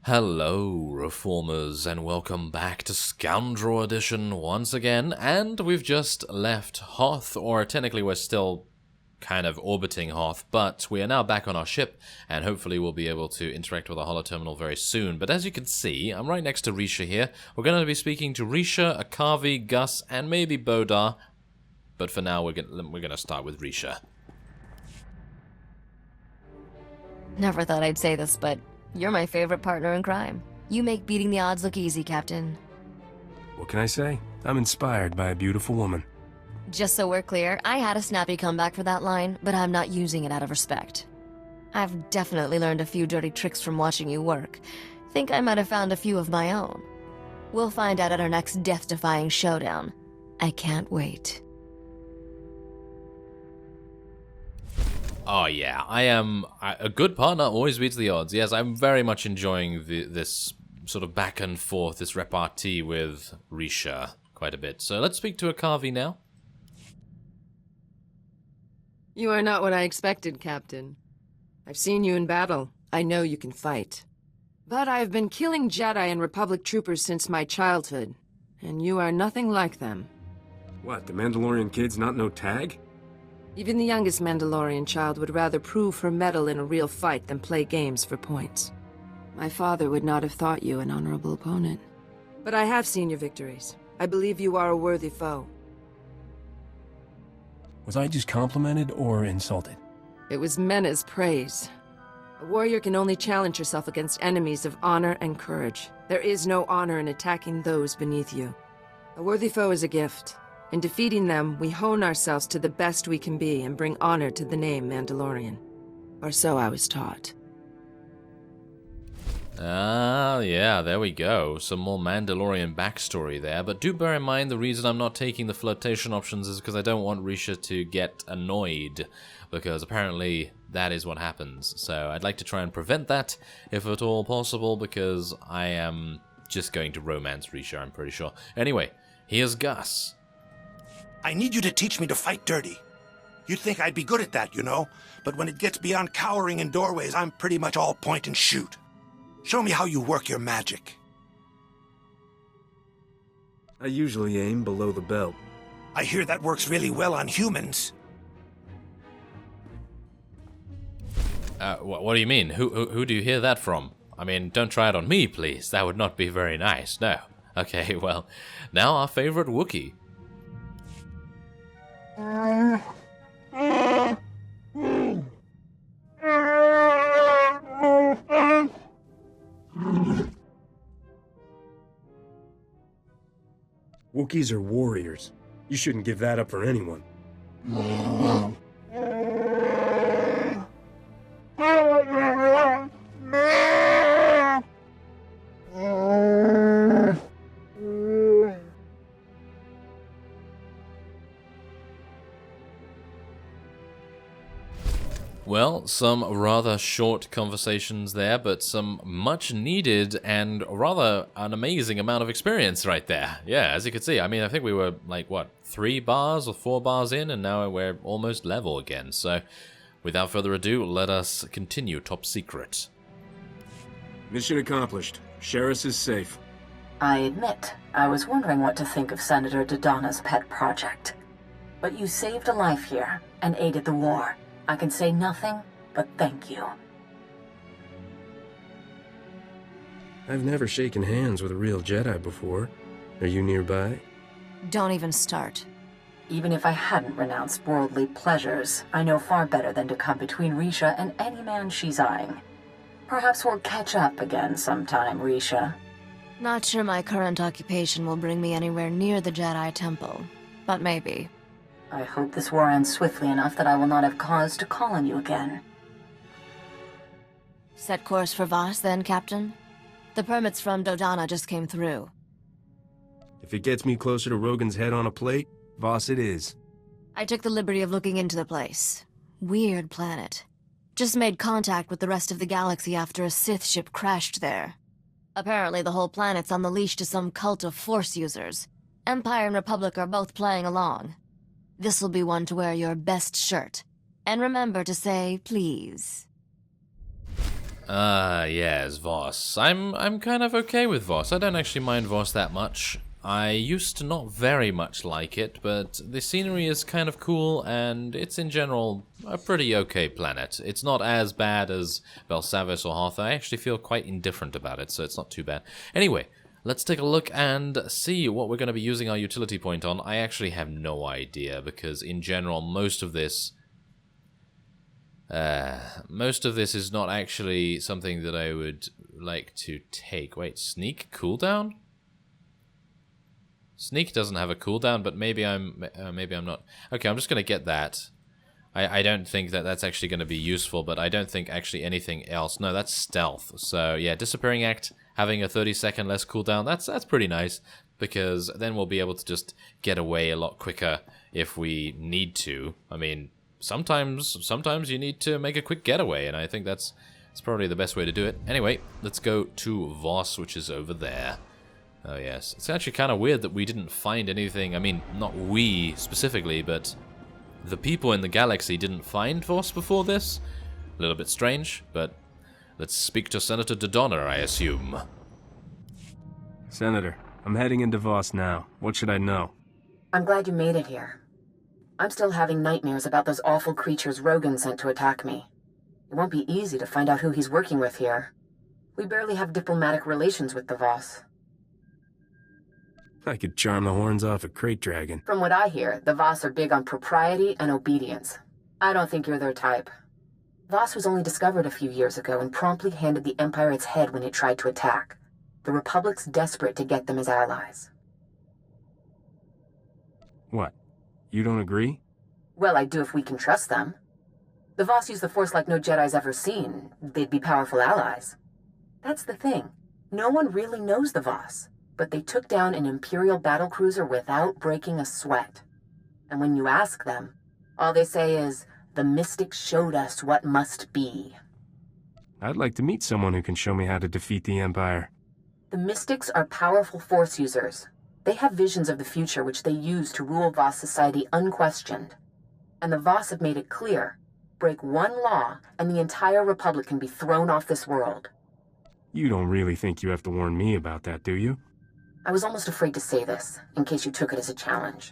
Hello, Reformers, and welcome back to Scoundrel Edition once again, and we've just left Hoth, or technically we're still kind of orbiting Hoth, but we are now back on our ship, and hopefully we'll be able to interact with the holoterminal very soon. But as you can see, I'm right next to Risha here. We're going to be speaking to Risha, Akavi, Gus, and maybe Bodar, but for now we're going to start with Risha. Never thought I'd say this, but you're my favorite partner in crime. You make beating the odds look easy, Captain. What can I say? I'm inspired by a beautiful woman. Just so we're clear, I had a snappy comeback for that line, but I'm not using it out of respect. I've definitely learned a few dirty tricks from watching you work. Think I might have found a few of my own. We'll find out at our next death-defying showdown. I can't wait. Oh yeah, a good partner always beats the odds. Yes, I'm very much enjoying this sort of back and forth, this repartee with Risha quite a bit. So let's speak to Akavi now. You are not what I expected, Captain. I've seen you in battle. I know you can fight. But I've been killing Jedi and Republic troopers since my childhood, and you are nothing like them. What, the Mandalorian kid's not no tag? Even the youngest Mandalorian child would rather prove her mettle in a real fight than play games for points. My father would not have thought you an honorable opponent. But I have seen your victories. I believe you are a worthy foe. Was I just complimented or insulted? It was meant as praise. A warrior can only challenge herself against enemies of honor and courage. There is no honor in attacking those beneath you. A worthy foe is a gift. In defeating them, we hone ourselves to the best we can be and bring honor to the name Mandalorian. Or so I was taught. Ah, yeah, there we go. Some more Mandalorian backstory there. But do bear in mind the reason I'm not taking the flirtation options is because I don't want Risha to get annoyed. Because apparently that is what happens. So I'd like to try and prevent that, if at all possible, because I am just going to romance Risha, I'm pretty sure. Anyway, here's Gus. I need you to teach me to fight dirty. You'd think I'd be good at that, you know, but when it gets beyond cowering in doorways, I'm pretty much all point and shoot. Show me how you work your magic. I usually aim below the belt. I hear that works really well on humans. What do you mean? Who do you hear that from? I mean, don't try it on me, please. That would not be very nice, no. Okay, well, now our favorite Wookiee. Wookiees are warriors. You shouldn't give that up for anyone. Well, some rather short conversations there, but some much needed and rather an amazing amount of experience right there. Yeah, as you can see, I mean, I think we were like, what, 3 bars or 4 bars in, and now we're almost level again. So, without further ado, let us continue top secret. Mission accomplished. Sheris is safe. I admit, I was wondering what to think of Senator Dodonna's pet project. But you saved a life here and aided the war. I can say nothing but thank you. I've never shaken hands with a real Jedi before. Are you nearby? Don't even start. Even if I hadn't renounced worldly pleasures, I know far better than to come between Risha and any man she's eyeing. Perhaps we'll catch up again sometime, Risha. Not sure my current occupation will bring me anywhere near the Jedi Temple, but maybe. I hope this war ends swiftly enough that I will not have cause to call on you again. Set course for VOSS then, Captain? The permits from Dodonna just came through. If it gets me closer to Rogan's head on a plate, VOSS it is. I took the liberty of looking into the place. Weird planet. Just made contact with the rest of the galaxy after a Sith ship crashed there. Apparently the whole planet's on the leash to some cult of Force users. Empire and Republic are both playing along. This'll be one to wear your best shirt. And remember to say, please. Yes, VOSS. I'm kind of okay with VOSS. I don't actually mind VOSS that much. I used to not very much like it, but the scenery is kind of cool, and it's in general a pretty okay planet. It's not as bad as Belsavis or Hoth. I actually feel quite indifferent about it, so it's not too bad. Anyway, let's take a look and see what we're going to be using our utility point on. I actually have no idea, because in general, most of this is not actually something that I would like to take. Wait, sneak cooldown? Sneak doesn't have a cooldown, but maybe I'm not. Okay, I'm just gonna get that. I don't think that that's actually going to be useful, but I don't think actually anything else. No, that's stealth. So yeah, Disappearing Act having a 30-second less cooldown, that's pretty nice, because then we'll be able to just get away a lot quicker if we need to. I mean, sometimes you need to make a quick getaway, and I think that's probably the best way to do it. Anyway, let's go to VOSS, which is over there. Oh yes, it's actually kind of weird that we didn't find anything. I mean, not we specifically, but the people in the galaxy didn't find VOSS before this. A little bit strange, but let's speak to Senator Dodonna, I assume. Senator, I'm heading into VOSS now. What should I know? I'm glad you made it here. I'm still having nightmares about those awful creatures Rogan sent to attack me. It won't be easy to find out who he's working with here. We barely have diplomatic relations with the VOSS. I could charm the horns off a crate dragon. From what I hear, the VOSS are big on propriety and obedience. I don't think you're their type. VOSS was only discovered a few years ago and promptly handed the Empire its head when it tried to attack. The Republic's desperate to get them as allies. What? You don't agree? Well, I do if we can trust them. The VOSS use the Force like no Jedi's ever seen. They'd be powerful allies. That's the thing. No one really knows the VOSS. But they took down an Imperial battlecruiser without breaking a sweat. And when you ask them, all they say is, the Mystics showed us what must be. I'd like to meet someone who can show me how to defeat the Empire. The Mystics are powerful Force users. They have visions of the future which they use to rule VOSS society unquestioned. And the VOSS have made it clear, break one law and the entire Republic can be thrown off this world. You don't really think you have to warn me about that, do you? I was almost afraid to say this, in case you took it as a challenge.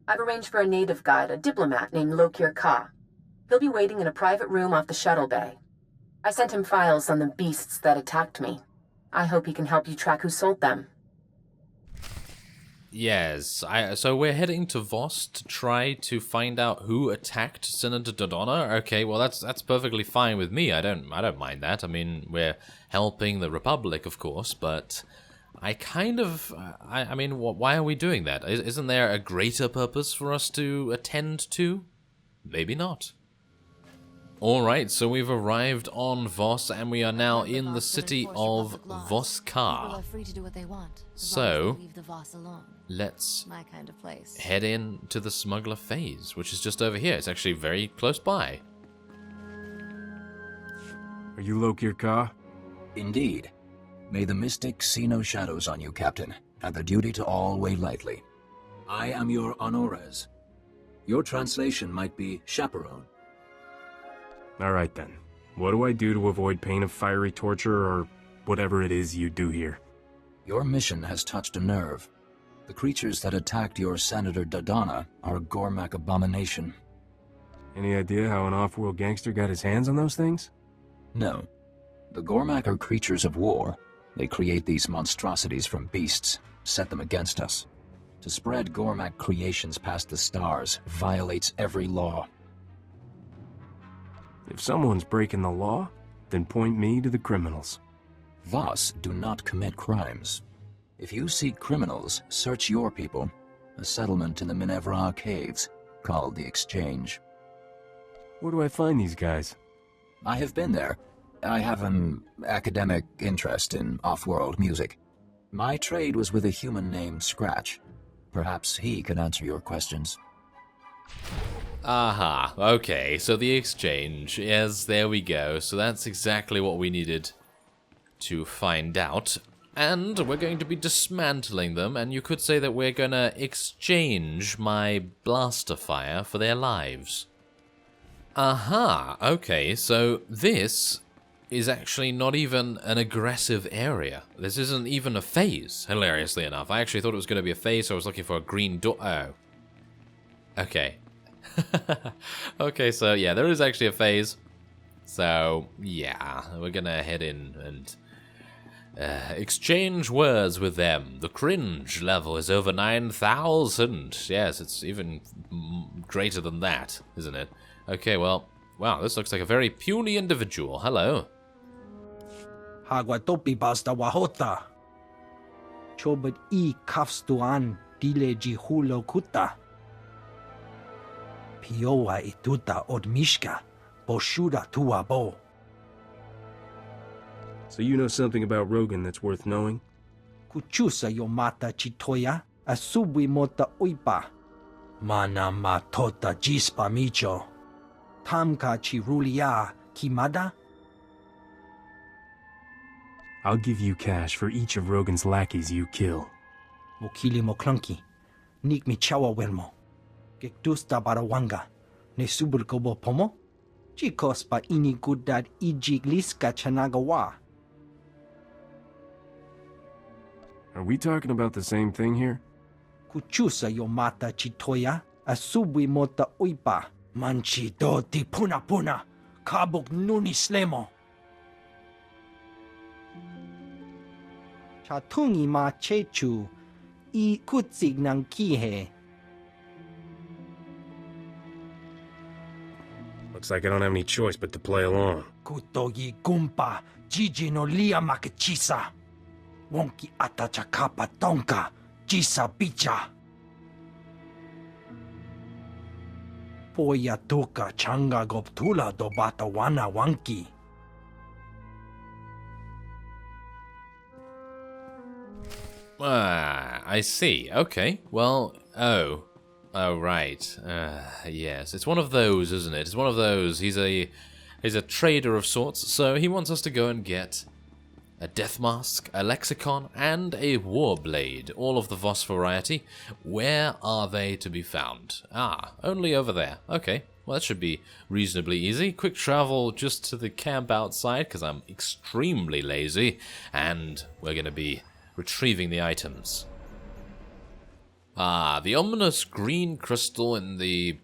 I've arranged for a native guide, a diplomat named Lokir Ka. He'll be waiting in a private room off the shuttle bay. I sent him files on the beasts that attacked me. I hope he can help you track who sold them. Yes, so we're heading to VOSS to try to find out who attacked Senator Dodonna. Okay, well that's perfectly fine with me. I don't mind that. I mean, we're helping the Republic, of course, but I kind of, I mean, why are we doing that? Isn't there a greater purpose for us to attend to? Maybe not. Alright, so we've arrived on VOSS, and we are now in the city of Voskar. So, let's head in to the Smuggler phase, which is just over here. It's actually very close by. Are you Lokir Ka? Indeed. May the Mystics see no shadows on you, Captain, and the duty to all weigh lightly. I am your Honores. Your translation might be chaperone. Alright then. What do I do to avoid pain of fiery torture, or whatever it is you do here? Your mission has touched a nerve. The creatures that attacked your Senator Dodonna are a Gormak abomination. Any idea how an off-world gangster got his hands on those things? No. The Gormak are creatures of war. They create these monstrosities from beasts, set them against us. To spread Gormak creations past the stars violates every law. If someone's breaking the law, then point me to the criminals. VOSS do not commit crimes. If you seek criminals, search your people, a settlement in the Minevra caves, called the Exchange. Where do I find these guys? I have been there. I have an academic interest in off-world music. My trade was with a human named Scratch. Perhaps he can answer your questions. Aha, okay, so the Exchange. Yes, there we go. So that's exactly what we needed to find out. And we're going to be dismantling them, and you could say that we're gonna exchange my blaster fire for their lives. Aha, okay, so this is actually not even an aggressive area. This isn't even a phase, hilariously enough. I actually thought it was going to be a phase, so I was looking for a green door. Oh. Okay. Okay, so yeah, there is actually a phase. So, yeah, we're going to head in and exchange words with them. The cringe level is over 9,000. Yes, it's even greater than that, isn't it? Okay, well, wow, this looks like a very puny individual. Hello. Hagwatopi basta wahota. Chobet I kafstuan dile jihulo kuta. Piowa ituta odmishka. Boshuda tuabo. So you know something about Rogan that's worth knowing? Kuchusa yomata chitoya. Asubwi mota uipa. Mana matota jispa micho. Tamka chirulia kimada? I'll give you cash for each of Rogan's lackeys you kill. Mokili moklanki. Nik mi chawa welmo. Gektusta barawanga. Ne subul kobo pomo? Chikos pa ini gudad ijigliska chanagawa. Are we talking about the same thing here? Kuchusa yomata chitoya. Asubwi mota uipa. Manchi do di puna puna. Kabuk nuni slemo. Chatungi ma chechu. I kutsig nang kihe. Looks like I don't have any choice but to play along. Kutogi gumpa. Jiji no lia makachisa. Wonki atachakapa tonka. Jisa bicha. Poya toka changa goptula do bata wana wanki. I see. Okay. Well, oh. Oh, right. Yes. It's one of those, isn't it? It's one of those. He's a trader of sorts, so he wants us to go and get a death mask, a lexicon, and a war blade. All of the VOSS variety. Where are they to be found? Ah, only over there. Okay. Well, that should be reasonably easy. Quick travel just to the camp outside, because I'm extremely lazy, and we're going to be retrieving the items. Ah, the ominous green crystal in the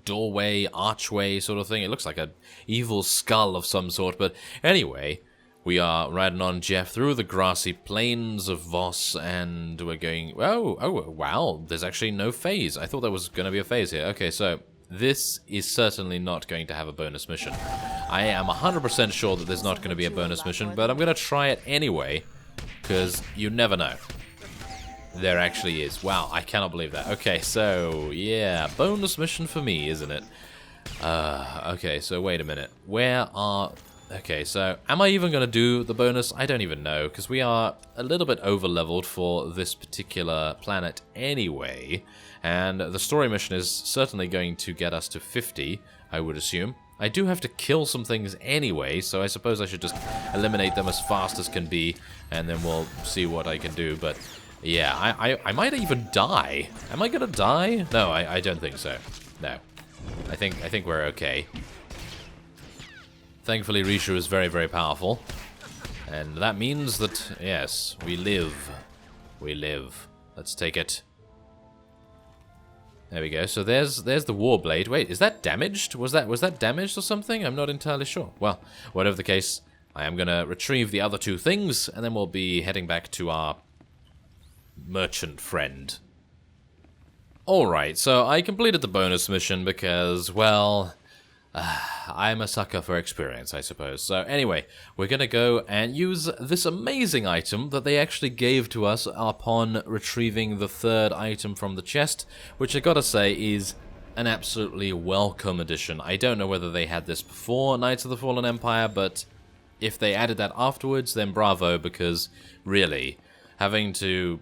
doorway, archway sort of thing. It looks like an evil skull of some sort, but anyway, we are riding on Jeff through the grassy plains of VOSS, and we're going... Oh, wow, there's actually no phase. I thought there was going to be a phase here. Okay, so this is certainly not going to have a bonus mission. I am 100% sure that there's not going to be a bonus mission, but I'm going to try it anyway, because you never know. There actually is. Wow, I cannot believe that. Okay, so, yeah, bonus mission for me, isn't it? Okay, so wait a minute. Where are... Okay, so am I even going to do the bonus? I don't even know, because we are a little bit over-leveled for this particular planet anyway, and the story mission is certainly going to get us to 50, I would assume. I do have to kill some things anyway, so I suppose I should just eliminate them as fast as can be, and then we'll see what I can do, but yeah, I might even die. Am I gonna die? No, I don't think so. No. I think we're okay. Thankfully, Rishu is very, very powerful. And that means that, yes, we live. We live. Let's take it. There we go. So there's the Warblade. Wait, is that damaged? Was that damaged or something? I'm not entirely sure. Well, whatever the case, I am going to retrieve the other two things, and then we'll be heading back to our merchant friend. Alright, so I completed the bonus mission because, well... I'm a sucker for experience, I suppose. So anyway, we're going to go and use this amazing item that they actually gave to us upon retrieving the third item from the chest, which I gotta say is an absolutely welcome addition. I don't know whether they had this before Knights of the Fallen Empire, but if they added that afterwards, then bravo, because really, having to...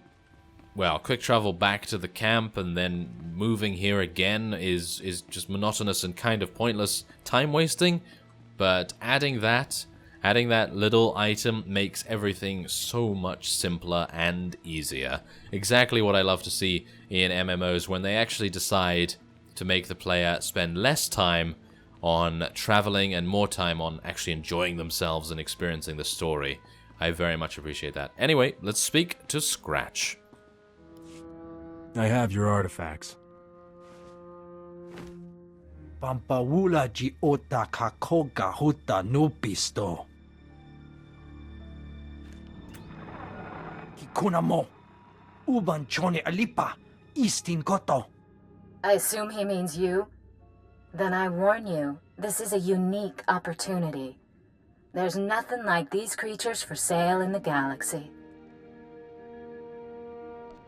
well, quick travel back to the camp and then moving here again is just monotonous and kind of pointless time wasting. But adding that little item makes everything so much simpler and easier. Exactly what I love to see in MMOs when they actually decide to make the player spend less time on traveling and more time on actually enjoying themselves and experiencing the story. I very much appreciate that. Anyway, let's speak to Scratch. I have your artifacts. Pampawula ji ota kakoga huta nupisto. Kikuna mo. Uban chone alipa. Istin koto. I assume he means you? Then I warn you, this is a unique opportunity. There's nothing like these creatures for sale in the galaxy.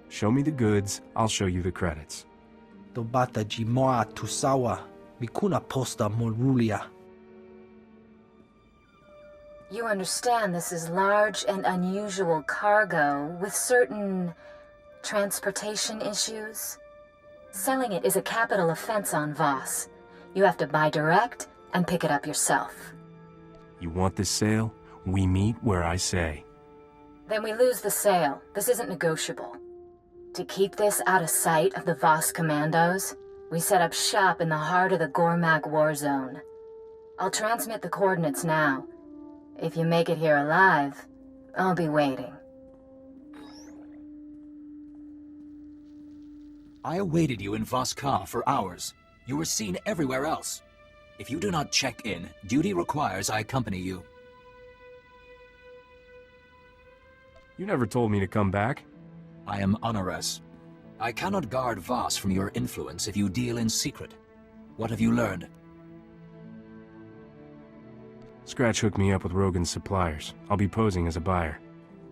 Show me the goods, I'll show you the credits. Tobata ji moa tusawa. Mikuna posta morulia. You understand this is large and unusual cargo with certain transportation issues? Selling it is a capital offense on VOSS. You have to buy direct and pick it up yourself. You want this sale? We meet where I say. Then we lose the sale. This isn't negotiable. To keep this out of sight of the VOSS commandos, we set up shop in the heart of the Gormak war zone. I'll transmit the coordinates now. If you make it here alive, I'll be waiting. I awaited you in Voss-Ka for hours. You were seen everywhere else. If you do not check in, duty requires I accompany you. You never told me to come back. I am Honoris. I cannot guard Voss from your influence if you deal in secret. What have you learned? Scratch hooked me up with Rogan's suppliers. I'll be posing as a buyer.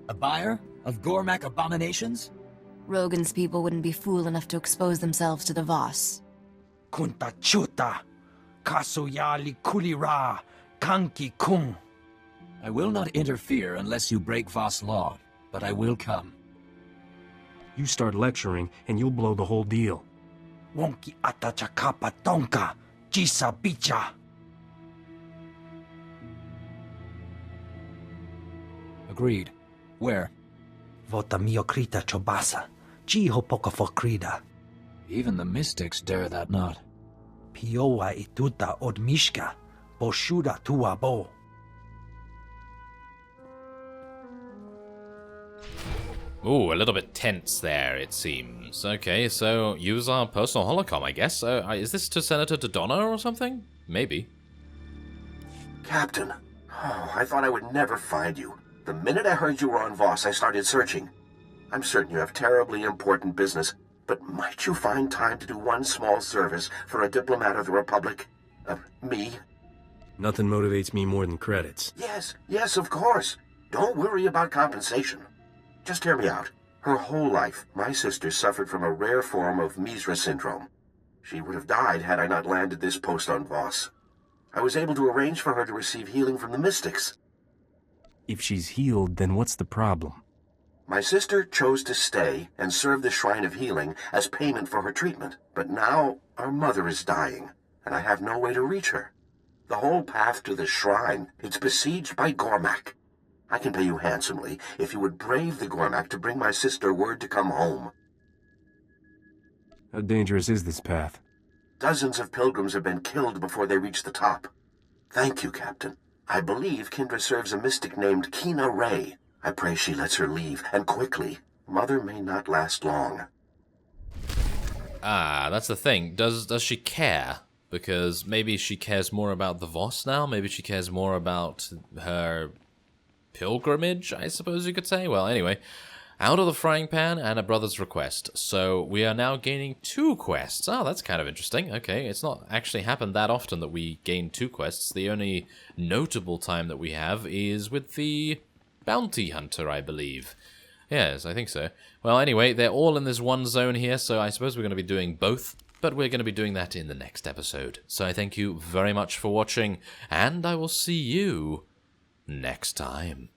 A buyer? Of Gormak abominations? Rogan's people wouldn't be fool enough to expose themselves to the VOSS. Kunta chuta. Kasoyali kulira. Kanki kung. I will not interfere unless you break Voss law, but I will come. You start lecturing, and you'll blow the whole deal. Wonki atachakapa tonka. Jisa bicha. Agreed. Where? Vota miokrita chobasa. Jiho poka fokrida. Even the mystics dare that not. Piowa ituta od mishka. Boshuda tua bo. Ooh, a little bit tense there, it seems. Okay, so use our personal holocom, I guess. Is this to Senator Dodonna or something? Maybe. Captain, I thought I would never find you. The minute I heard you were on VOSS, I started searching. I'm certain you have terribly important business, but might you find time to do one small service for a diplomat of the Republic? Me? Nothing motivates me more than credits. Yes, of course. Don't worry about compensation. Just hear me out. Her whole life, my sister suffered from a rare form of Misra syndrome. She would have died had I not landed this post on VOSS. I was able to arrange for her to receive healing from the mystics. If she's healed, then what's the problem? My sister chose to stay and serve the Shrine of Healing as payment for her treatment. But now, our mother is dying, and I have no way to reach her. The whole path to the shrine, it's besieged by Gormak. I can pay you handsomely if you would brave the Gormak to bring my sister word to come home. How dangerous is this path? Dozens of pilgrims have been killed before they reach the top. Thank you, Captain. I believe Kindra serves a mystic named Kina Ray. I pray she lets her leave, and quickly. Mother may not last long. Ah, that's the thing. Does she care? Because maybe she cares more about the VOSS now? Maybe she cares more about her pilgrimage, I suppose you could say? Well, anyway, out of the frying pan and a brother's request. So we are now gaining 2 quests. Oh, that's kind of interesting. Okay, it's not actually happened that often that we gain 2 quests. The only notable time that we have is with the bounty hunter, I believe. Yes, I think so. Well, anyway, they're all in this one zone here, so I suppose we're going to be doing both, but we're going to be doing that in the next episode. So I thank you very much for watching, and I will see you next time.